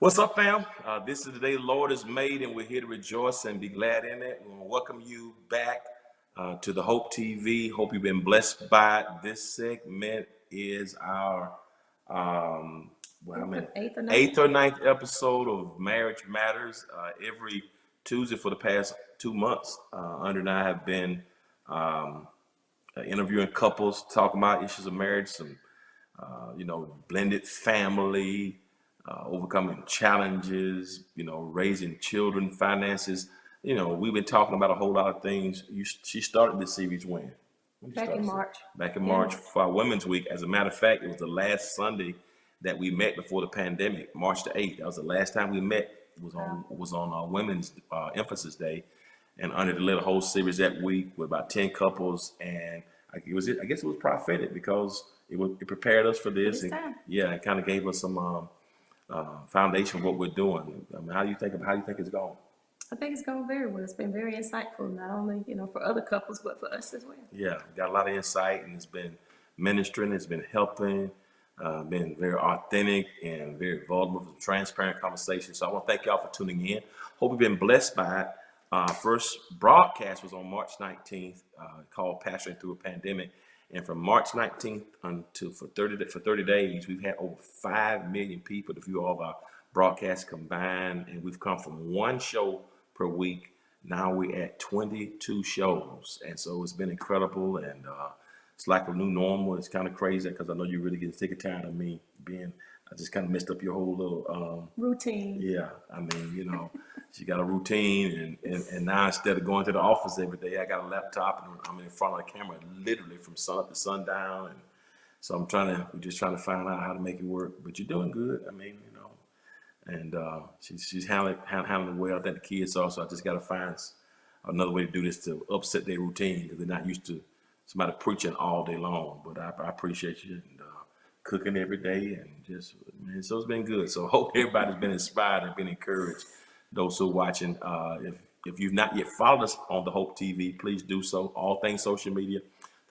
What's up, fam? This is the day the Lord has made, and we're here to rejoice and be glad in it. We want to welcome you back to the Hope TV. Hope you've been blessed by it. This segment is our eighth or ninth episode of Marriage Matters. Every Tuesday for the past 2 months, Under and I have been interviewing couples, talking about issues of marriage, some blended family, overcoming challenges, raising children, finances. We've been talking about a whole lot of things. She started this series when? Back in March. Back in March for our Women's Week. As a matter of fact, it was the last Sunday that we met before the pandemic, March the 8th. That was the last time we met. It was on Women's Emphasis Day, and under the little whole series that week with about 10 couples, and I guess it was prophetic because it prepared us for this, and it kind of gave us some foundation of what we're doing. I mean, how do you think it's going? I think it's going very well. It's been very insightful, not only for other couples, but for us as well. Yeah, got a lot of insight, and it's been ministering, it's been helping, been very authentic and very vulnerable, transparent conversation. So I want to thank y'all for tuning in. Hope you've been blessed by it. First broadcast was on March 19th, called Pastoring Through a Pandemic. And from March 19th until for 30 days, we've had over 5 million people to view all of our broadcasts combined. And we've come from one show per week. Now we're at 22 shows. And so it's been incredible. And it's like a new normal. It's kind of crazy because I know you really get sick and tired of me I just kind of messed up your whole little routine. Yeah. I mean, she got a routine, and now instead of going to the office every day, I got a laptop and I'm in front of the camera literally from sun up to sundown. And so we're just trying to find out how to make it work. But you're doing good. I mean, and she's handling it well. I think the kids are. So I just got to find another way to do this to upset their routine because they're not used to somebody preaching all day long. But I appreciate you. And, cooking every day, and so it's been good. So hope everybody's been inspired and been encouraged. Those who are watching, if you've not yet followed us on the Hope TV, please do so. All things social media,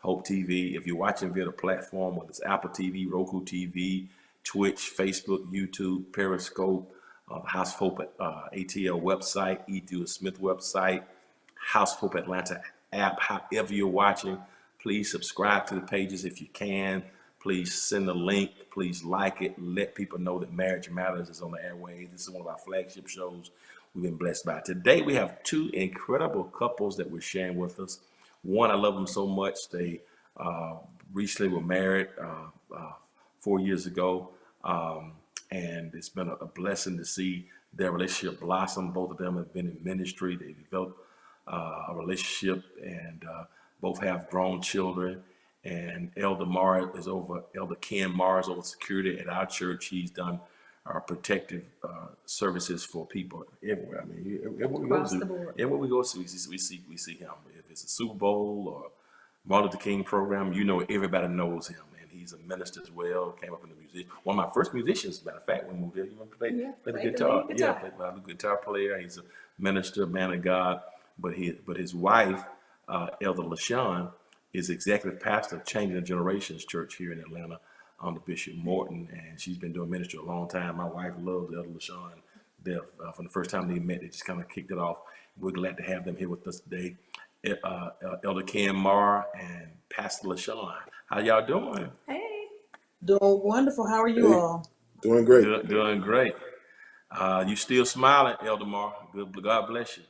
Hope TV. If you're watching via the platform, whether it's Apple TV, Roku TV, Twitch, Facebook, YouTube, Periscope, House of Hope ATL website, E. Smith website, House of Hope Atlanta app, however you're watching, please subscribe to the pages if you can. Please send a link. Please like it. Let people know that Marriage Matters is on the airwaves. This is one of our flagship shows we've been blessed by. Today, we have 2 incredible couples that we're sharing with us. One, I love them so much. They recently were married 4 years ago. And it's been a blessing to see their relationship blossom. Both of them have been in ministry. They developed a relationship, and both have grown children. And Elder Ken Marr is over security at our church. He's done our protective services for people everywhere. I mean, everywhere we go to, we see him. If it's a Super Bowl or Martin Luther King program, everybody knows him. And he's a minister as well. Came up in the music. One of my first musicians, as a matter of fact, when we moved there, play the guitar. Played the guitar player. He's a minister, man of God. But his wife, Elder LaShawn, is executive pastor of Changing the Generations Church here in Atlanta under Bishop Morton, and she's been doing ministry a long time. My wife loves Elder LaShawn. From the first time they met, they just kind of kicked it off. We're glad to have them here with us today. Elder Ken Marr and Pastor LaShawn. How y'all doing? Hey. Doing wonderful. How are you all? Doing great. Doing great. You still smiling, Elder Marr. Good. God bless you.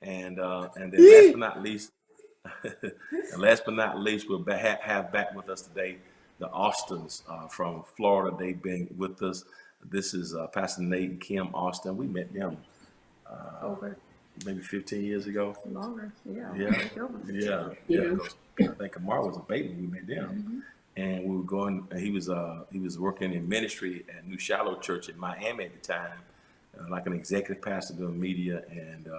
And then last but not least, we'll have back with us today the Austins from Florida. They've been with us. This is Pastor Nate and Kim Austin. We met them over maybe 15 years ago. Longer, yeah. I think Kamar was a baby when we met them, and we were going. He was working in ministry at New Shiloh Church in Miami at the time, like an executive pastor doing media, and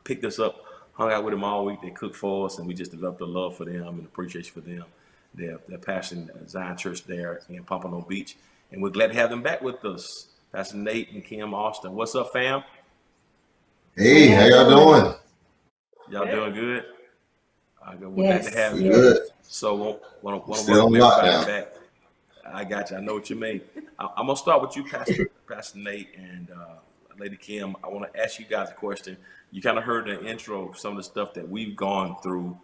picked us up. Hung out with them all week. They cooked for us, and we just developed a love for them and appreciation for them. They're passion Zion Church there in Pompano Beach, and we're glad to have them back with us. Pastor Nate and Kim Austin. What's up, fam? Hey, how y'all doing? Y'all doing good? We're glad to have you. Good. So, want to Still welcome everybody back. I got you. I know what you mean. I'm gonna start with you, Pastor Nate and Lady Kim. I want to ask you guys a question. You kind of heard in the intro some of the stuff that we've gone through.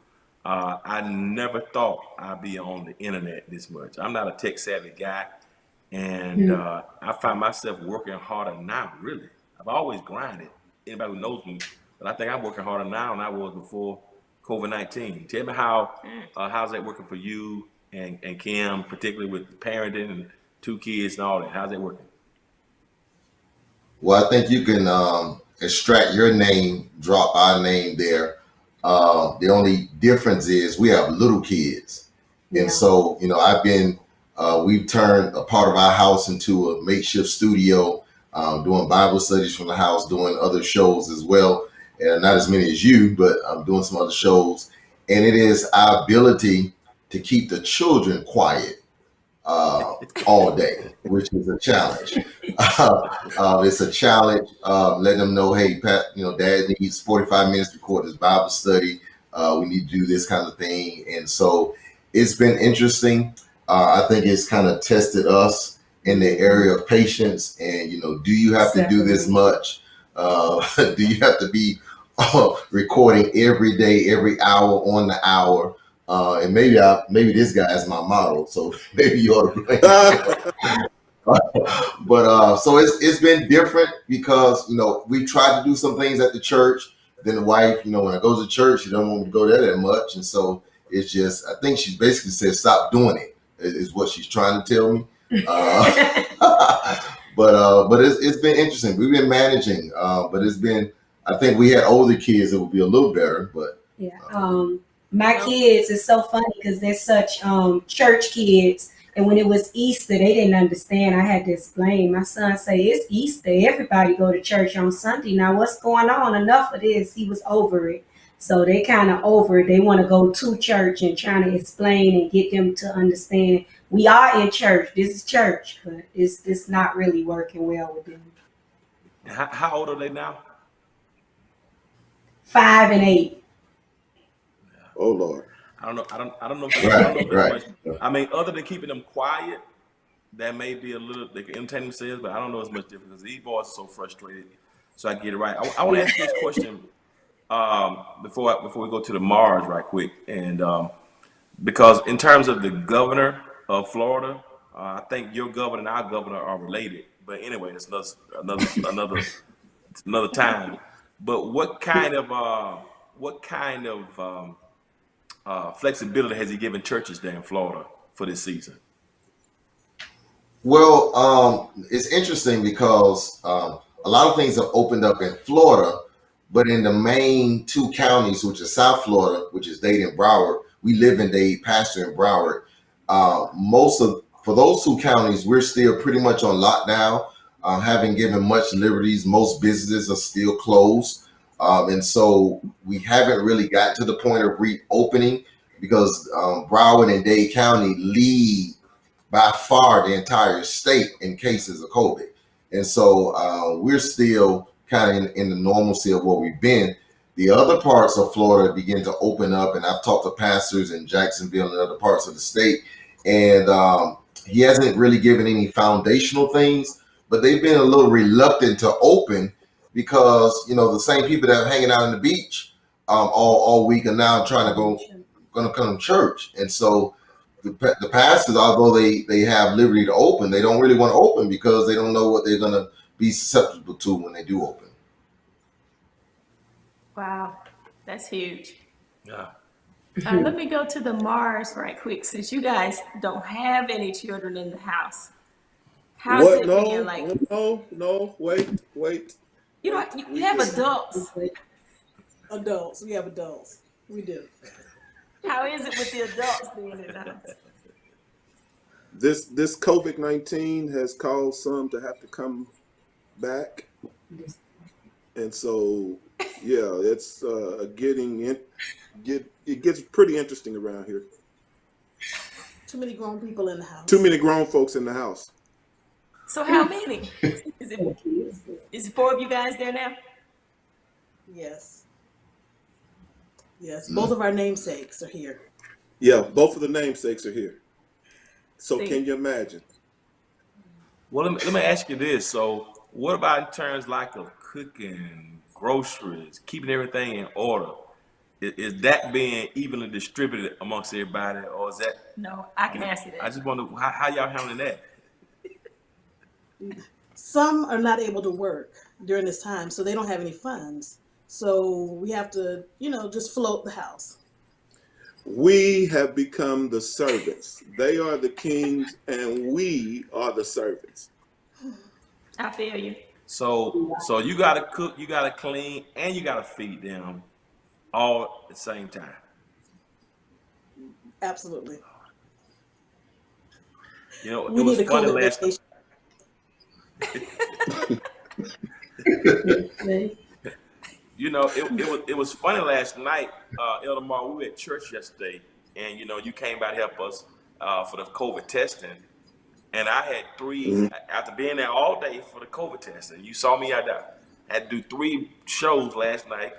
I never thought I'd be on the internet this much. I'm not a tech savvy guy, and I find myself working harder now. Really, I've always grinded. Anybody who knows me, but I think I'm working harder now than I was before COVID-19. Tell me how's that working for you and Kim, particularly with parenting and 2 kids and all that. How's that working? Well, I think you can extract your name, drop our name there. The only difference is we have little kids. And so, we've turned a part of our house into a makeshift studio, doing Bible studies from the house, doing other shows as well. And not as many as you, but I'm doing some other shows. And it is our ability to keep the children quiet all day, which is a challenge. It's a challenge. Letting them know, hey, Pat, Dad needs 45 minutes to record his Bible study. We need to do this kind of thing. And so it's been interesting. I think it's kind of tested us in the area of patience. And, do you have to do this much? Do you have to be recording every day, every hour on the hour? And maybe this guy is my model, so maybe you ought to blame him. But so it's been different because we tried to do some things at the church. Then the wife, when I go to church, she don't want me to go there that much, and so it's just I think she basically said stop doing it is what she's trying to tell me. But it's been interesting. We've been managing, but it's been. I think we had older kids, it would be a little better, but my kids is so funny because they're such church kids. And when it was Easter, they didn't understand. I had to explain. My son say, it's Easter. Everybody go to church on Sunday. Now, what's going on? Enough of this. He was over it. So they kind of over it. They want to go to church and trying to explain and get them to understand. We are in church. This is church. But it's not really working well with them. How old are they now? 5 and 8. Oh Lord. I don't know. I don't know. Right. I mean, other than keeping them quiet, that may be a little. They can entertain themselves, but I don't know as much difference because these boys are so frustrated. So I get it right. I want to ask you this question before we go to the Mars right quick, and because in terms of the governor of Florida, I think your governor and our governor are related. But anyway, it's another time. But what kind of flexibility has he given churches there in Florida for this season? Well, it's interesting because a lot of things have opened up in Florida, but in the main 2 counties, which is South Florida, which is Dade and Broward, we live in Dade, pastor in Broward. For those 2 counties, we're still pretty much on lockdown, having given much liberties. Most businesses are still closed. And so we haven't really got to the point of reopening because Broward and Dade County lead by far the entire state in cases of COVID. And so we're still kind of in the normalcy of what we've been. The other parts of Florida begin to open up, and I've talked to pastors in Jacksonville and other parts of the state, and he hasn't really given any foundational things, but they've been a little reluctant to open because the same people that are hanging out on the beach all week are now trying to come to church. And so the pastors, although they have liberty to open, they don't really want to open because they don't know what they're going to be susceptible to when they do open. Wow, that's huge. Yeah. Let me go to the Mars right quick, since you guys don't have any children in the house. How's What? it No, being like? no, wait. You have adults. Adults. We have adults. We do. How is it with the adults being in the house? This COVID-19 has caused some to have to come back. And so, yeah, it's it gets pretty interesting around here. Too many grown people in the house. Too many grown folks in the house. So how many? Is it 4 of you guys there now? Yes. Both of our namesakes are here. Yeah, both of the namesakes are here. So See. can you imagine? Well, let me ask you this. So, what about in terms like of cooking, groceries, keeping everything in order? Is that being evenly distributed amongst everybody, or is that? No, I can answer I that. just wonder how y'all handling that. Some are not able to work during this time, so they don't have any funds. So we have to, just float the house. We have become the servants. They are the kings, and we are the servants. I feel you. So you got to cook, you got to clean, and you got to feed them all at the same time. Absolutely. You know, it We was need a funny COVID last. vacation. You know, it was funny last night, Elder Mar. We were at church yesterday, and you came by to help us for the COVID testing. And I had three after being there all day for the COVID testing. You saw me out there. I had to do 3 shows last night.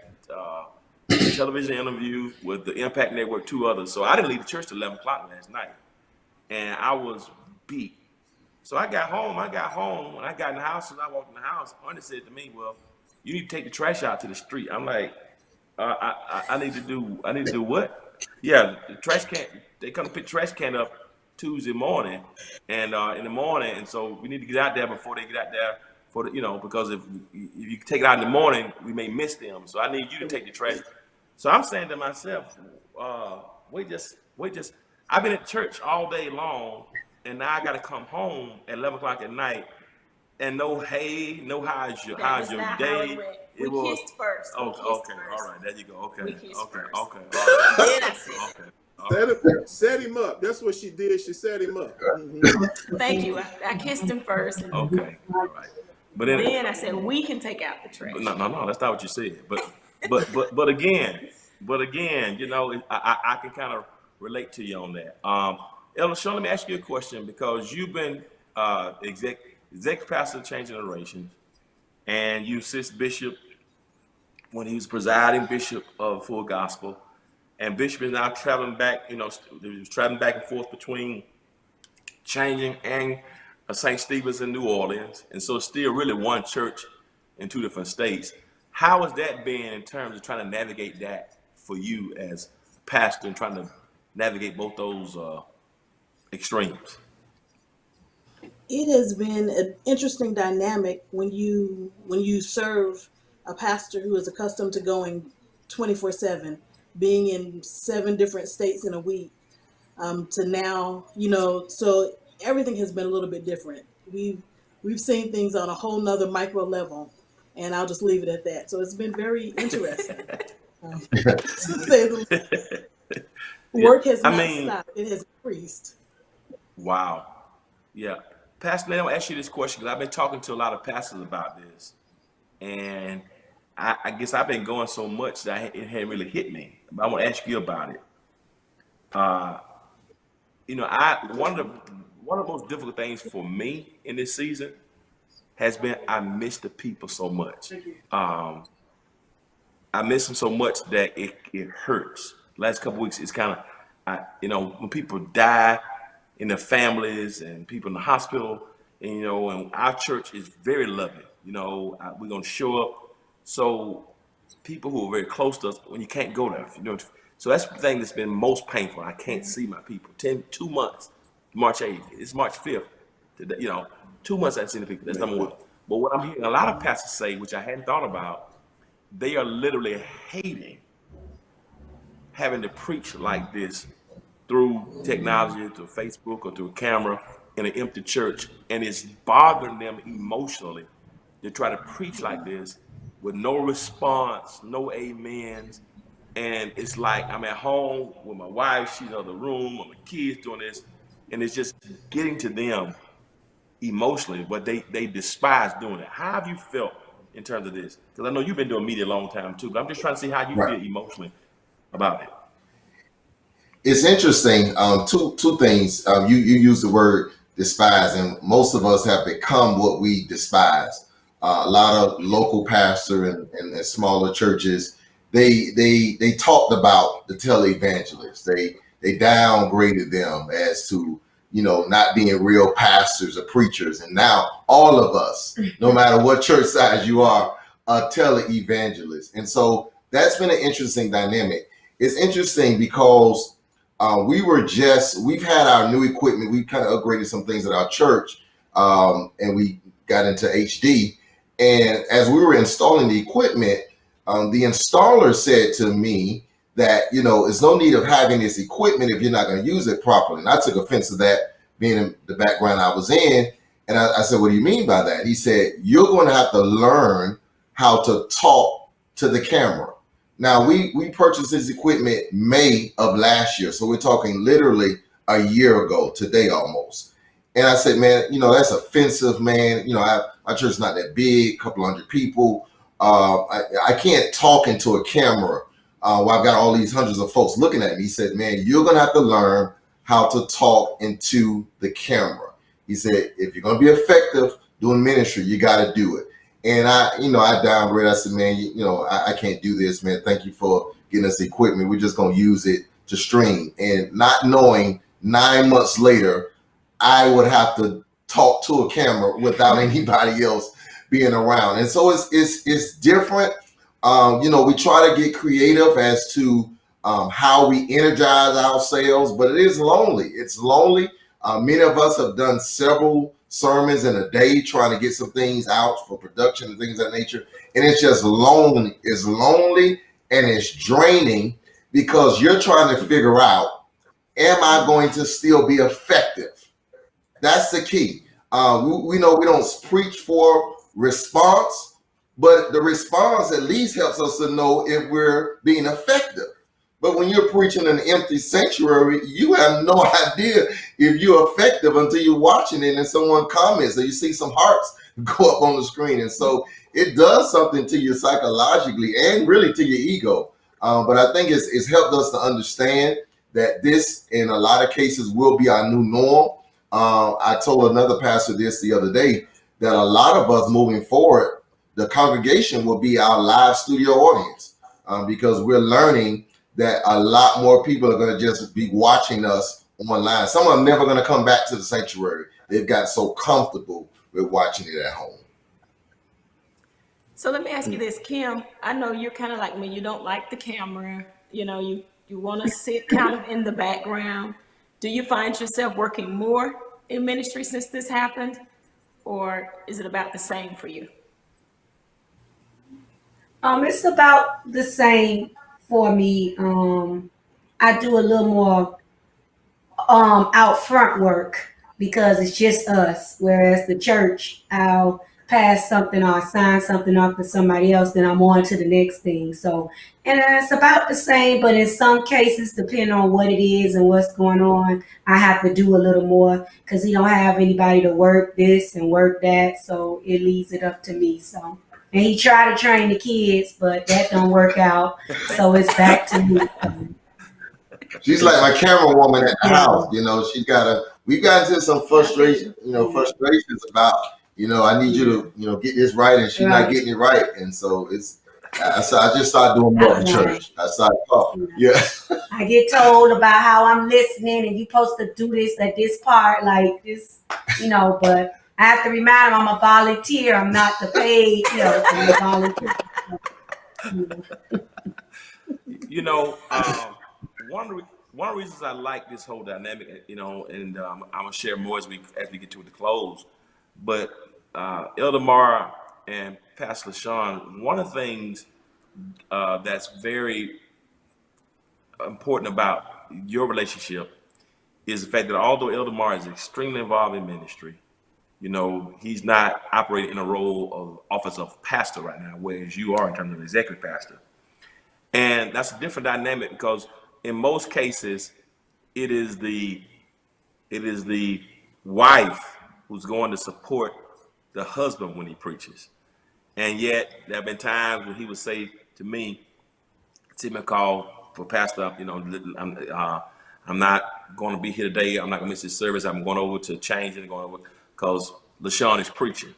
Television interview with the Impact Network, 2 others. So I didn't leave the church till 11 o'clock last night, and I was beat. So I got home. When I got in the house, and I walked in the house, Arnie said to me, "Well, you need to take the trash out to the street." I'm like, I need to do what? Yeah, the trash can. They come to pick the trash can up Tuesday morning, and in the morning, and so we need to get out there before they get out there for because if you take it out in the morning, we may miss them. So I need you to take the trash. So I'm saying to myself, wait just. I've been at church all day long, and now I got to come home at 11 o'clock at night, and no hey, no how's your That was day? not how it went. We was kissed first. oh, We kissed okay, first. all right, there you go. Okay, We kissed okay, first. okay, all right, Then I said, okay, all right. Set him up. That's what she did. She set him up. Mhm. thank you. I kissed him first. And Okay, all right. But then, then I said, we can take out the trash. no, that's not what you said. But again, I can kind of relate to you on that. Elder Sean, let me ask you a question because you've been executive pastor of Change Generations, and you assist Bishop when he was presiding Bishop of Full Gospel, and Bishop is now traveling back. He was traveling back and forth between changing and St. Stephen's in New Orleans, and so it's still really one church in 2 different states. How has that been in terms of trying to navigate that for you as pastor and trying to navigate both those extremes? It has been an interesting dynamic when you serve a pastor who is accustomed to going 24/7, being in 7 different states in a week, to now, so everything has been a little bit different. We've seen things on a whole nother micro level, and I'll just leave it at that. So it's been very interesting. To say the least. Yeah, Work has I not mean, stopped. It has increased. wow. Yeah. Pastor, Nate, I'll ask you this question because I've been talking to a lot of pastors about this. And I guess I've been going so much that it hadn't really hit me. But I want to ask you about it. Uh, one of the most difficult things for me in this season has been I miss the people so much. Um, I miss them so much that it hurts. Last couple weeks, it's kind of, when people die in their families and people in the hospital, and our church is very loving. We're gonna show up. So people who are very close to us, when you can't go there, so that's the thing that's been most painful. I can't see my people. 2 months, March 8th. It's March 5th. Today, 2 months I haven't seen the people. That's number one. But what I'm hearing a lot of pastors say, which I hadn't thought about, they are literally hating having to preach like this through technology, through Facebook or through a camera in an empty church, and it's bothering them emotionally to try to preach like this with no response, no amens. And it's like I'm at home with my wife, she's in the other room, with my kids doing this, and it's just getting to them emotionally, but they despise doing it. How have you felt in terms of this? Because I know you've been doing media a long time too, but I'm just trying to see how you Right. feel emotionally about it. It's interesting. Two things. You use the word despise, and most of us have become what we despise. A lot of local pastor and smaller churches, they talked about the televangelists. They downgraded them as to not being real pastors or preachers. And now all of us, no matter what church size you are televangelists. And so that's been an interesting dynamic. It's interesting because we've had our new equipment. We kind of upgraded some things at our church, and we got into HD. And as we were installing the equipment, the installer said to me that, there's no need of having this equipment if you're not going to use it properly. And I took offense to that, being in the background I was in. And I said, what do you mean by that? He said, you're going to have to learn how to talk to the camera. Now, we purchased this equipment May of last year. So we're talking literally a year ago today almost. And I said, man, that's offensive, man. My church's not that big, a couple hundred people. I can't talk into a camera while I've got all these hundreds of folks looking at me. He said, man, you're going to have to learn how to talk into the camera. He said, if you're going to be effective doing ministry, you got to do it. And I downgraded. I said, man, I can't do this, man. Thank you for getting us equipment. We're just going to use it to stream. And not knowing 9 months later, I would have to talk to a camera without anybody else being around. And so it's different. We try to get creative as to how we energize ourselves, but it is lonely. It's lonely. Many of us have done several sermons in a day trying to get some things out for production and things of that nature. And it's just lonely. It's lonely and it's draining because you're trying to figure out, am I going to still be effective? That's the key. We know we don't preach for response, but the response at least helps us to know if we're being effective. But when you're preaching an empty sanctuary, you have no idea if you're effective until you're watching it and someone comments or you see some hearts go up on the screen. And so it does something to you psychologically and really to your ego. But I think it's helped us to understand that this, in a lot of cases, will be our new norm. I told another pastor this the other day, that a lot of us moving forward, the congregation will be our live studio audience because we're learning that a lot more people are going to just be watching us online. Some are never going to come back to the sanctuary. They've got so comfortable with watching it at home. So let me ask you this, Kim. I know you're kind of like me. You don't like the camera. You want to sit kind of in the background. Do you find yourself working more in ministry since this happened? Or is it about the same for you? It's about the same for me. I do a little more out front work because it's just us. Whereas the church, I'll pass something or sign something off to somebody else, then I'm on to the next thing. So, and it's about the same, but in some cases, depending on what it is and what's going on, I have to do a little more because he don't have anybody to work this and work that. So it leaves it up to me. So, and he tried to train the kids, but that don't work out. So it's back to me. She's like my camera woman at the house. We've gotten into some frustrations about, I need you to, get this right, and she's not getting it right. And so I just started doing more in church. I started talking. Yeah. I get told about how I'm listening and you're supposed to do this at this part, like this, but I have to remind them I'm a volunteer. I'm not the paid, I'm a volunteer. One of the reasons I like this whole dynamic, and I'm gonna share more as we get to the close. But Elder Mara and Pastor LaShawn, one of the things that's very important about your relationship is the fact that although Elder Mara is extremely involved in ministry, he's not operating in a role of office of pastor right now, whereas you are in terms of executive pastor. And that's a different dynamic because in most cases, it is the wife who's going to support the husband when he preaches. And yet there have been times when he would say to me, Tim, call for pastor, I'm not going to be here today. I'm not going to miss this service. I'm going over to change and going over because LaShawn is preaching.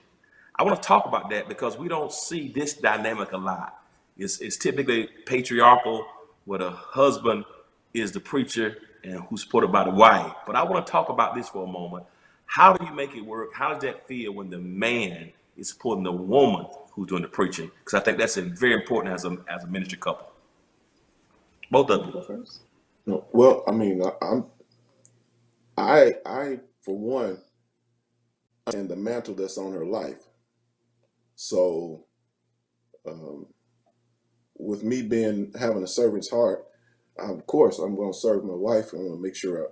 I want to talk about that because we don't see this dynamic a lot. It's typically patriarchal where the husband is the preacher and who's supported by the wife. But I want to talk about this for a moment. How do you make it work? How does that feel when the man is supporting the woman who's doing the preaching? Because I think that's very important as a ministry couple. Both of You you. go first. No, well, I mean, I for one, and the mantle that's on her life. So, with me having a servant's heart, of course, I'm going to serve my wife. I'm going to make sure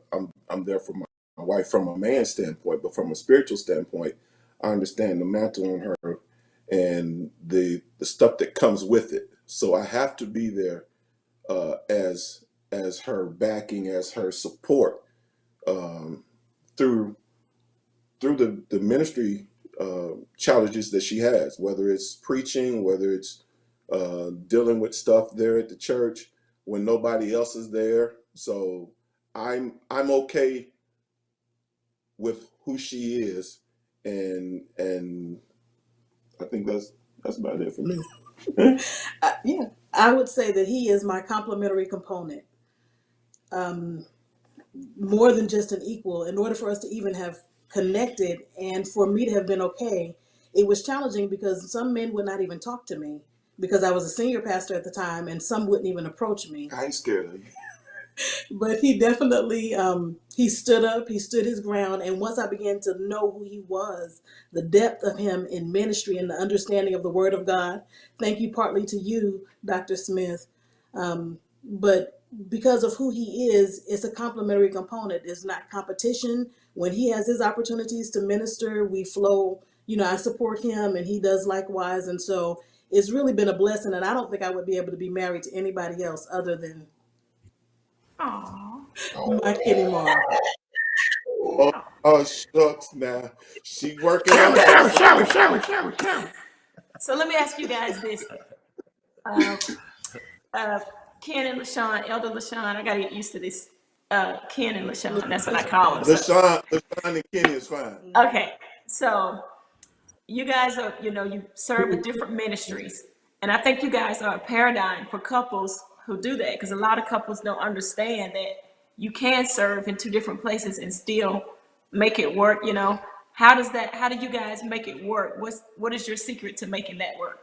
I'm there for my wife from a man's standpoint, but from a spiritual standpoint, I understand the mantle on her and the stuff that comes with it. So I have to be there as her backing, as her support um, through the ministry challenges that she has, whether it's preaching, whether it's dealing with stuff there at the church when nobody else is there. So I'm okay with who she is, and I think that's about it for me. Yeah, I would say that he is my complementary component. More than just an equal. In order for us to even have connected and for me to have been okay, it was challenging because some men would not even talk to me because I was a senior pastor at the time, and some wouldn't even approach me. I ain't scared of you. But he definitely he stood up, he stood his ground, and once I began to know who he was, the depth of him in ministry and the understanding of the Word of God. Thank you partly to you, Dr. Smith. But because of who he is, it's a complementary component. It's not competition. When he has his opportunities to minister, we flow. You know, I support him and he does likewise. And so it's really been a blessing. And I don't think I would be able to be married to anybody else other than Aw. my Kitty Mom. Oh, oh shucks, now she working Shower, on that. shower, shower, shower, shower, shower. So let me ask you guys this. Uh, uh, Ken and LaShawn, Elder LaShawn, I got to get used to this. Ken and LaShawn, that's what I call them. So, LaShawn and Kenny is fine. okay, so you guys are, you serve in different ministries. And I think you guys are a paradigm for couples who do that because a lot of couples don't understand that you can serve in two different places and still make it work. How do you guys make it work? What is your secret to making that work?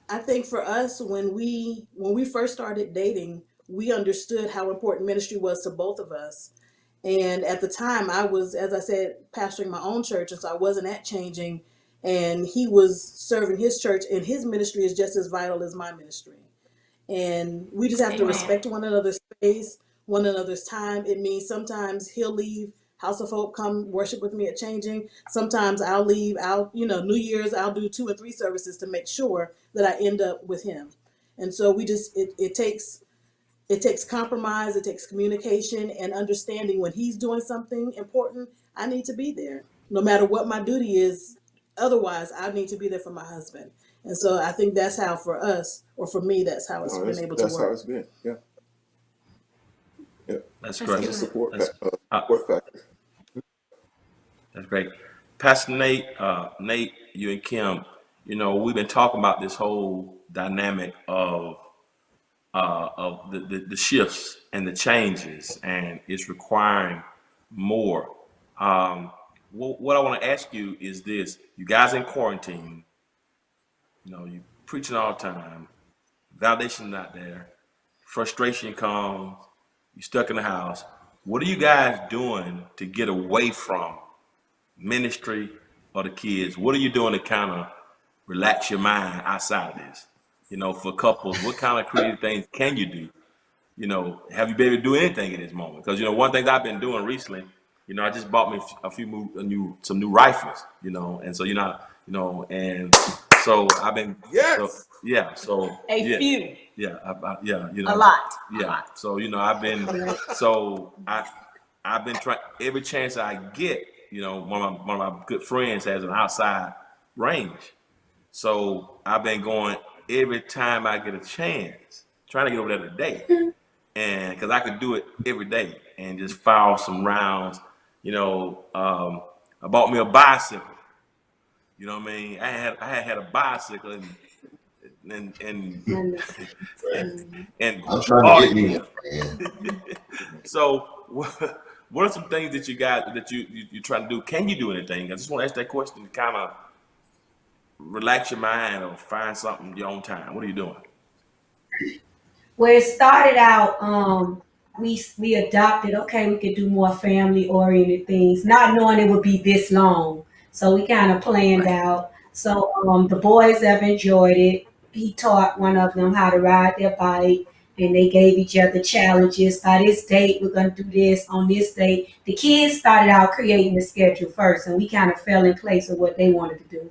I think for us, when we first started dating, we understood how important ministry was to both of us. And at the time, I was, as I said, pastoring my own church, and so I wasn't at Changing. And he was serving his church, and his ministry is just as vital as my ministry. And we just have to Amen. respect one another's space, one another's time. It means sometimes he'll leave House of Hope, come worship with me at Changing. Sometimes I'll leave out, New Year's, I'll do 2 or 3 services to make sure that I end up with him. And so we just, it takes compromise, it takes communication and understanding when he's doing something important, I need to be there. No matter what my duty is, otherwise I need to be there for my husband. And so I think that's how for us, or for me, that's how it's No, been able to that's how work. it's been. Yeah, yeah. That's That's great. good. It's a support That's, support factor. that's great. Pastor Nate, you and Kim, we've been talking about this whole dynamic of the shifts and the changes, and it's requiring more. What I want to ask you is this: you guys in quarantine, you preaching all the time, validation not there, frustration comes, you stuck in the house. What are you guys doing to get away from ministry or the kids? What are you doing to kind of relax your mind outside of this? For couples, what kind of creative things can you do? Have you been able to do anything at this moment? Because one thing that I've been doing recently, I just bought me some new rifles, and so and so I've been Yes. A few, yeah, a lot. yeah. So I've been I've been trying every chance I get. One of my good friends has an outside range, so I've been going every time I get a chance, trying to get over there today, and because I could do it every day and just fire some rounds. I bought me a bicycle. You know what I mean? I had a bicycle, and and And, and I'm trying to bought get it me then. one, man. So what are some things that you got that you're trying to do? Can you do anything? I just want to ask that question to kind of relax your mind or find something your own time. What are you doing? where it started out, we adopted, okay, we could do more family oriented things, not knowing it would be this long. So we kind of planned Right. out. So the boys have enjoyed it. He taught one of them how to ride their bike, and they gave each other challenges. By this date, we're gonna do this on this date. The kids started out creating the schedule first, and we kind of fell in place of what they wanted to do.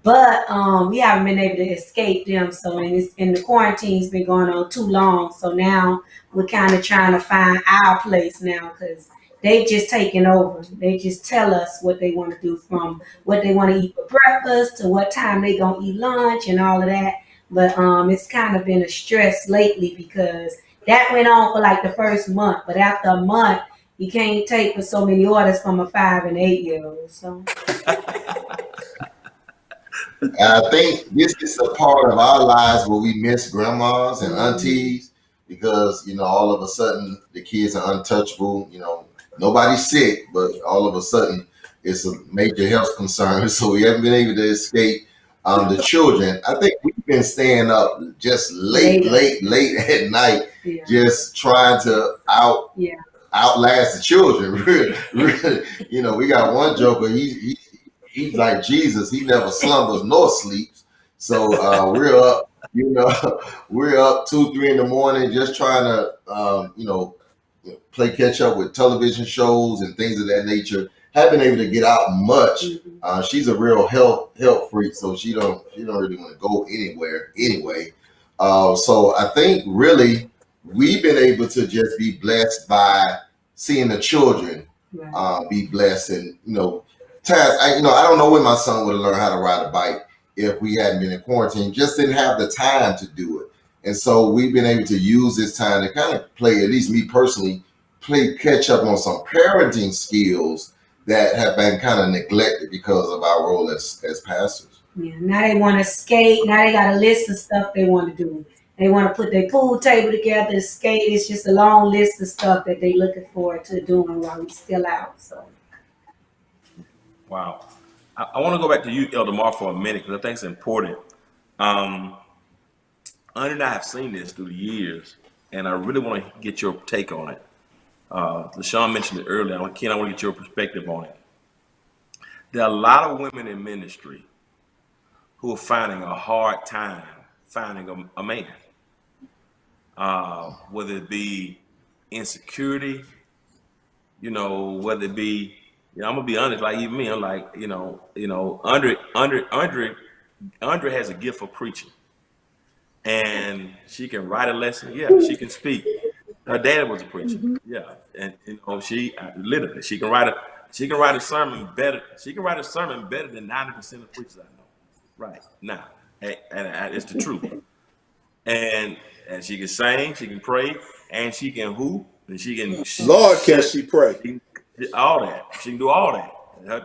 But we haven't been able to escape them. So and the quarantine's been going on too long. So now we're kind of trying to find our place now because they've just taken over. They just tell us what they want to do, from what they want to eat for breakfast to what time they gonna eat lunch and all of that. But it's kind of been a stress lately because that went on for like the first month. But after a month, you can't take for so many orders from a 5 and 8 year old. So I think this is a part of our lives where we miss grandmas and mhm. aunties because, you know, all of a sudden the kids are untouchable. You know, nobody's sick, but all of a sudden it's a major health concern. So we haven't been able to escape the children. I think we've been staying up just Later, late at night, yeah, just trying to yeah. outlast the children. Really, you know, we got one joker. He's like Jesus. He never slumbers nor sleeps. So we're up. You know, we're up 2, 3 in the morning, just trying to play catch up with television shows and things of that nature. Haven't been able to get out much. Mhm. She's a real health freak, so she don't really want to go anywhere anyway. So I think really we've been able to just be blessed by seeing the children Right. be blessed, and Taz, I don't know when my son would have learned how to ride a bike if we hadn't been in quarantine. Just didn't have the time to do it, and so we've been able to use this time to kind of play, at least me personally, play catch up on some parenting skills that have been kind of neglected because of our role as pastors. Yeah. Now they want to skate. Now they got a list of stuff they want to do. They want to put their pool table together, skate. It's just a long list of stuff that they looking forward to doing while we still out. So Wow. I want to go back to you, Elder Mar, for a minute because I think it's important. Um, Under and I have seen this through the years, and I really want to get your take on it. LaShawn mentioned it earlier. Ken, I want to get your perspective on it. There are a lot of women in ministry who are finding a hard time finding a man, whether it be insecurity, whether it be, I'm gonna be honest, like even me, I'm like, Andre has a gift for preaching, and she can write a lesson. Yeah, she can speak. Her dad was a preacher. Yeah, and she literally she can write a sermon better. She can write a sermon better than 90% of preachers I know. Right now, and it's the truth. And she can sing, she can pray, and she can hoop, and she can Lord, can she pray? she can all that. She can do all that.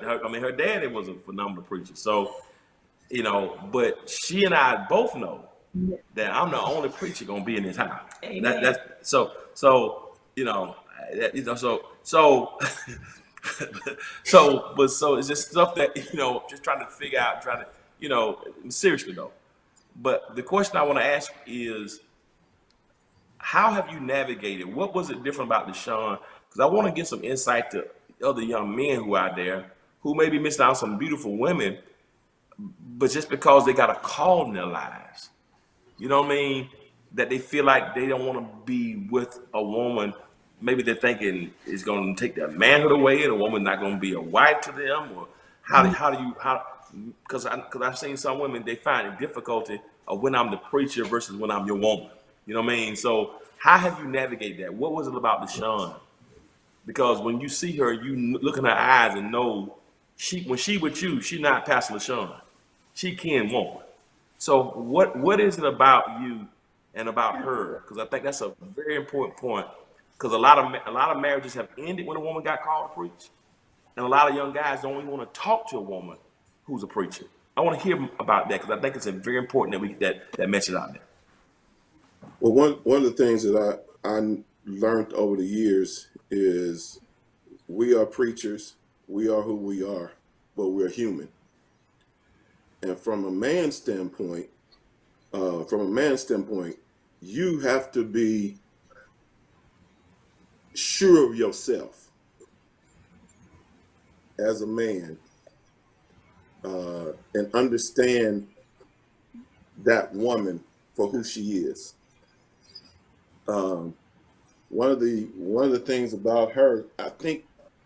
Her daddy was a phenomenal preacher. So, but she and I both know that I'm the only preacher gonna be in this house. Amen. That's so so so it's just stuff that just trying to figure out, trying to seriously though. But the question I want to ask is, how have you navigated? What was it different about Deshaun? Because I want to get some insight to other young men who are out there who maybe missed out on some beautiful women, but just because they got a call in their lives, you know what I mean? That they feel like they don't want to be with a woman. Maybe they're thinking it's going to take their manhood away, and a woman's not going to be a wife to them. Or how? Because I've seen some women, they find it difficulty of when I'm the preacher versus when I'm your woman. You know what I mean? So how have you navigated that? What was it about Deshaun? Because when you see her, you look in her eyes and know when she with you, she not Pastor LaShawn. She Ken woman. So what is it about you and about her? Because I think that's a very important point. Because a lot of marriages have ended when a woman got called to preach, and a lot of young guys don't even want to talk to a woman who's a preacher. I want to hear about that because I think it's very important that we get that message out there. Well, one of the things that I learned over the years is we are preachers. We are who we are, but we're human. And from a man's standpoint, you have to be sure of yourself as a man, and understand that woman for who she is. One of the things about her, I think,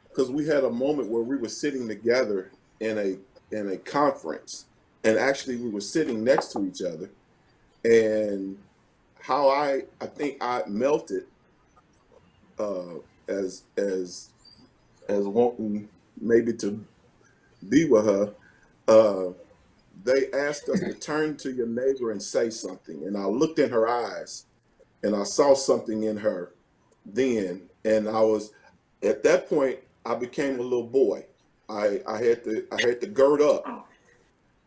because we had a moment where we were sitting together in a conference, and actually we were sitting next to each other, and how I think I melted, as wanting maybe to be with her. They asked us to turn to your neighbor and say something, and I looked in her eyes, and I saw something in her then, and I was, at that point I became a little boy. I had to gird up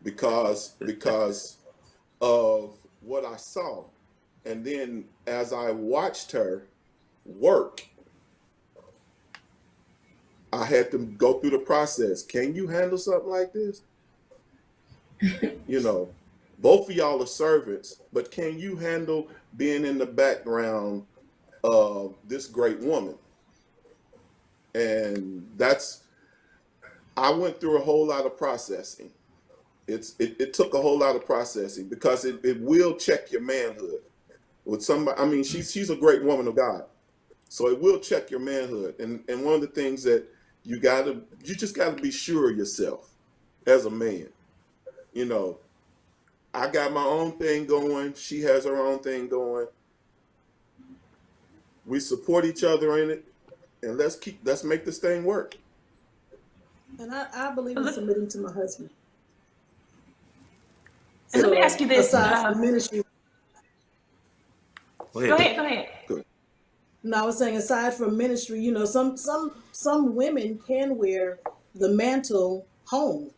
because of what I saw. And then as I watched her work, I had to go through the process. Can you handle something like this? You know, both of y'all are servants, but can you handle being in the background of this great woman? And I went through a whole lot of processing. It took a whole lot of processing because it will check your manhood. With somebody, I mean, she's a great woman of God, so it will check your manhood. And one of the things that you just gotta be sure of yourself as a man. You know, I got my own thing going. She has her own thing going. We support each other in it, and let's make this thing work. And I believe in submitting to my husband. And let me ask you this. Aside from ministry. Go ahead. Good. No, I was saying aside from ministry, you know, some women can wear the mantle home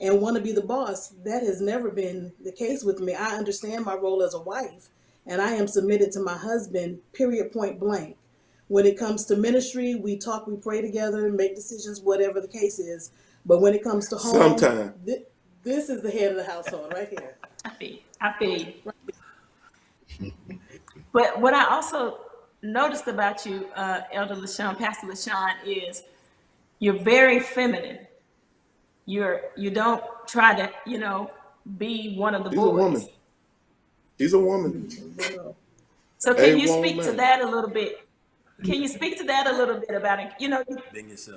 and want to be the boss. That has never been the case with me. I understand my role as a wife, and I am submitted to my husband, period, point blank. When it comes to ministry, we talk, we pray together, make decisions, whatever the case is. But when it comes to home, this is the head of the household right here. I feel you. But what I also noticed about you, Elder LaShawn, Pastor LaShawn, is you're very feminine. You don't try to, be one of the boys. She's a woman. So can you speak to that a little bit? Can you speak to that a little bit about it?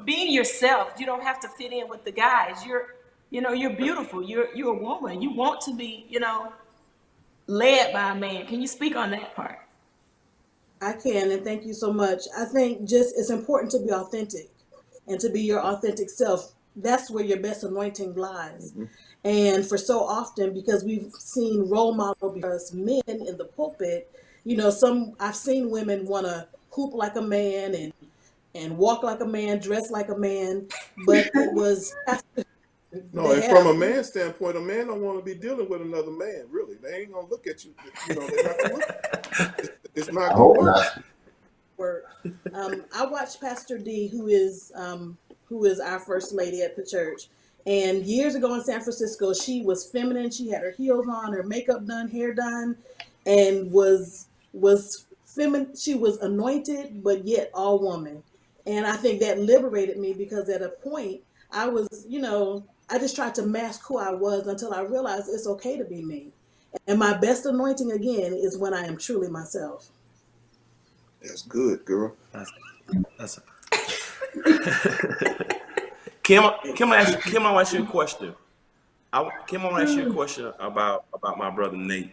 Being yourself. You don't have to fit in with the guys. You're beautiful. You're a woman. You want to be, led by a man. Can you speak on that part? I can, and thank you so much. I think it's important to be authentic and to be your authentic self. That's where your best anointing lies. Mm-hmm. And for so often, because we've seen role models because men in the pulpit, I've seen women want to hoop like a man and walk like a man, dress like a man, but it was no. And from a man's standpoint, a man don't want to be dealing with another man. Really, they ain't gonna look at you. They're not gonna look. It's not gonna work. I watched Pastor D, who is our first lady at the church. And years ago in San Francisco, she was feminine. She had her heels on, her makeup done, hair done, and was feminine. She was anointed, but yet all woman. And I think that liberated me because at a point I was, I just tried to mask who I was until I realized it's okay to be me. And my best anointing again is when I am truly myself. That's good, girl. That's Kim, I'll ask you a question. Kim, I want to ask you a question about my brother Nate.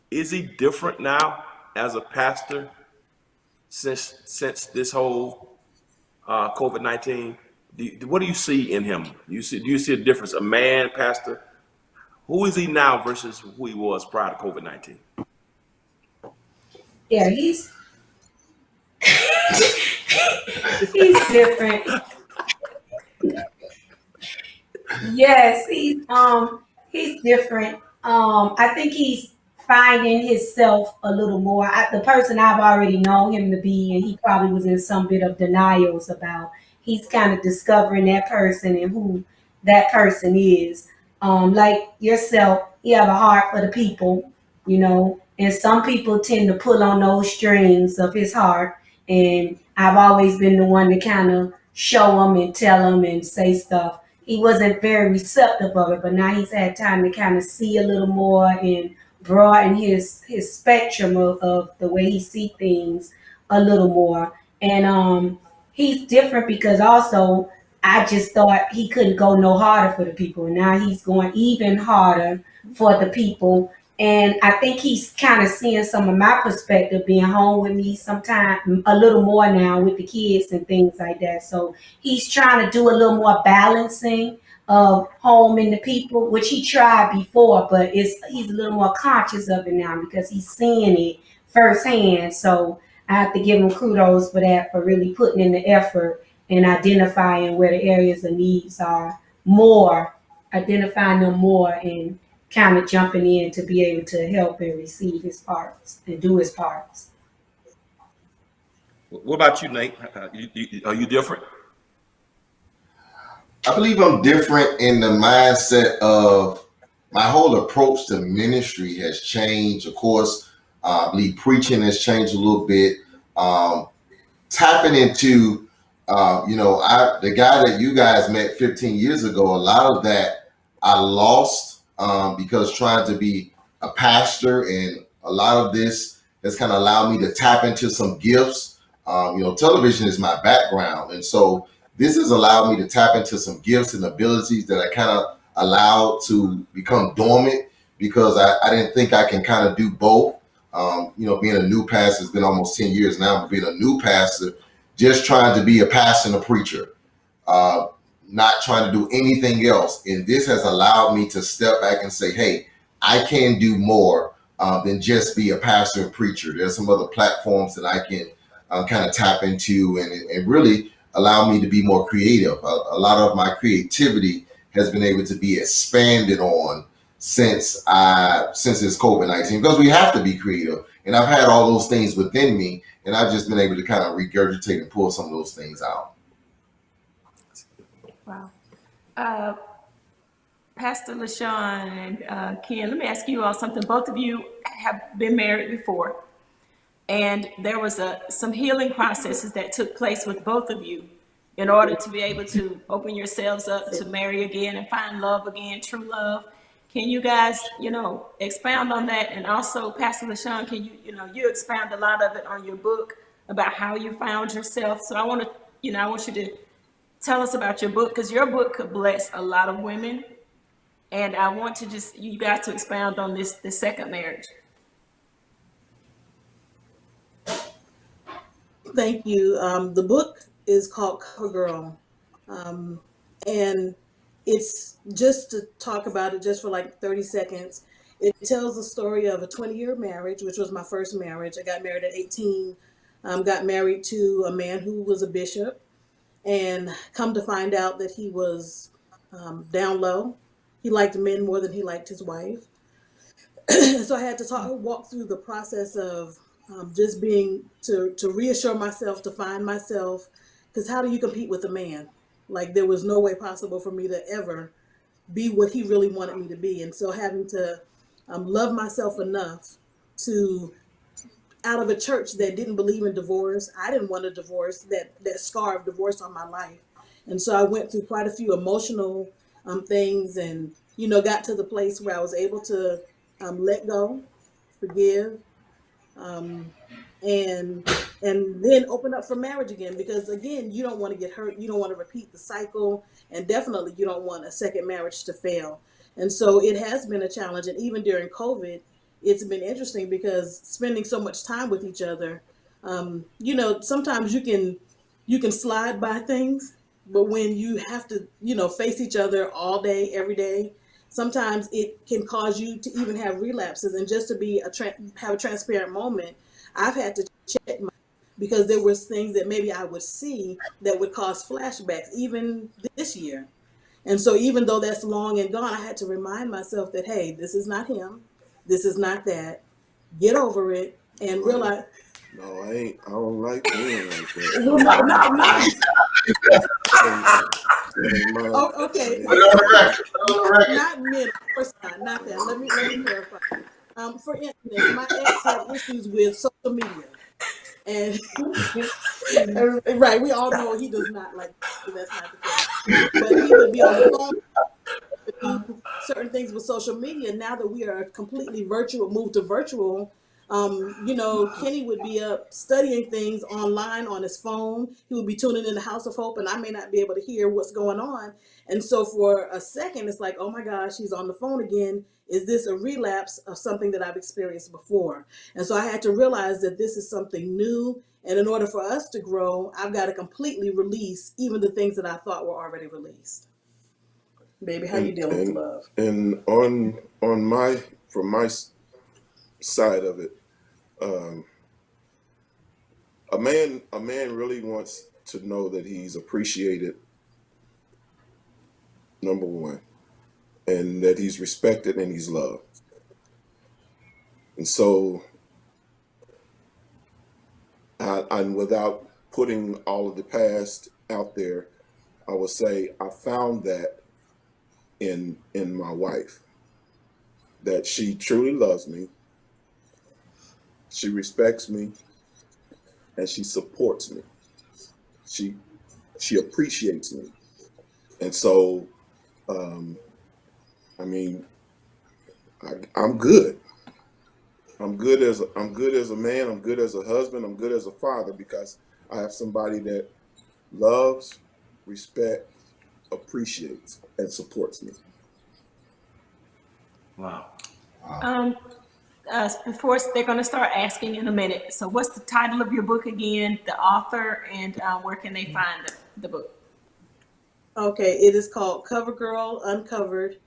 Is he different now as a pastor since this whole COVID-19? What do you see in him? Do you see a difference? A man, pastor? Who is he now versus who he was prior to COVID-19? Yeah, he's he's different. Yes, he's different. I think he's finding himself a little more. The person I've already known him to be, and he probably was in some bit of denials about. He's kind of discovering that person and who that person is. Like yourself, you have a heart for the people, and some people tend to pull on those strings of his heart. And I've always been the one to kind of show him and tell him and say stuff. He wasn't very receptive of it, but now he's had time to kind of see a little more and broaden his spectrum of the way he see things a little more. And he's different because also I just thought he couldn't go no harder for the people. Now he's going even harder for the people. And I think he's kind of seeing some of my perspective being home with me sometime a little more now with the kids and things like that. So he's trying to do a little more balancing of home and the people, which he tried before, but he's a little more conscious of it now because he's seeing it firsthand. So I have to give him kudos for that, for really putting in the effort and identifying where the areas of needs are more, identifying them more and kind of jumping in to be able to help and receive his parts and do his parts. What about you, Nate? Are you different? I believe I'm different in the mindset of my whole approach to ministry has changed. Of course, I believe preaching has changed a little bit. Tapping into, the guy that you guys met 15 years ago, a lot of that I lost because trying to be a pastor, and a lot of this has kind of allowed me to tap into some gifts. Television is my background, and so this has allowed me to tap into some gifts and abilities that I kind of allowed to become dormant because I didn't think I can kind of do both. Being a new pastor, it's been almost 10 years now, but being a new pastor, just trying to be a pastor and a preacher, not trying to do anything else. And this has allowed me to step back and say, hey, I can do more than just be a pastor and preacher. There's some other platforms that I can kind of tap into and really allow me to be more creative. A lot of my creativity has been able to be expanded on since it's COVID-19, because we have to be creative. And I've had all those things within me, and I've just been able to kind of regurgitate and pull some of those things out. Wow. Pastor LaShawn and Ken, let me ask you all something. Both of you have been married before, and there was some healing processes that took place with both of you in order to be able to open yourselves up to marry again and find love again, true love. Can you guys, expound on that? And also, Pastor LaShawn, can you expound a lot of it on your book about how you found yourself? So I want you to tell us about your book, because your book could bless a lot of women. And I want you guys to expound on the second marriage. Thank you. The book is called Cover Girl. And it's just to talk about it just for like 30 seconds. It tells the story of a 20-year marriage, which was my first marriage. I got married at 18, got married to a man who was a bishop, and come to find out that he was down low. He liked men more than he liked his wife. So I had to walk through the process of just being to reassure myself, to find myself, because how do you compete with a man? Like, there was no way possible for me to ever be what he really wanted me to be. And so having to love myself enough to, out of a church that didn't believe in divorce, I didn't want a divorce, that scar of divorce on my life. And so I went through quite a few emotional things, and, got to the place where I was able to let go, forgive, and then open up for marriage again, because again, you don't want to get hurt, you don't want to repeat the cycle, and definitely you don't want a second marriage to fail. And so it has been a challenge, and even during COVID, it's been interesting because spending so much time with each other, sometimes you can slide by things, but when you have to face each other all day every day, sometimes it can cause you to even have relapses. And just to be have a transparent moment, I've had to check because there was things that maybe I would see that would cause flashbacks even this year. And so even though that's long and gone, I had to remind myself that, hey, this is not him. This is not that. Get over it and No, realize. no, I ain't. I don't like men like that. Well, not That ain't my. oh, okay. That Put it ain't, on that the ain't, record. Put it on the record. Not men, of course not. Not that. Let me clarify. For instance, my ex had issues with social media, and right, we all know he does not like. That's not the case. But he would be on the phone to do certain things with social media. Now that we are completely virtual, moved to virtual, Kenny would be up studying things online on his phone. He would be tuning in the House of Hope, and I may not be able to hear what's going on. And so for a second, it's like, oh my gosh, he's on the phone again. Is this a relapse of something that I've experienced before? And so I had to realize that this is something new. And in order for us to grow, I've got to completely release even the things that I thought were already released. Baby, how you dealing with and love? and on my from my side of it, um, a man really wants to know that he's appreciated, number one, and that he's respected and he's loved. And so, and without putting all of the past out there, I would say I found that in my wife, that she truly loves me, she respects me, and she supports me. She she appreciates me. And so, um, I mean, I'm good. I'm good as a man. I'm good as a husband. I'm good as a father because I have somebody that loves, respects, appreciates, and supports me. Wow. Um, before they're going to start asking in a minute. So, what's the title of your book again? The author, and where can they find the book? Okay, it is called Cover Girl Uncovered,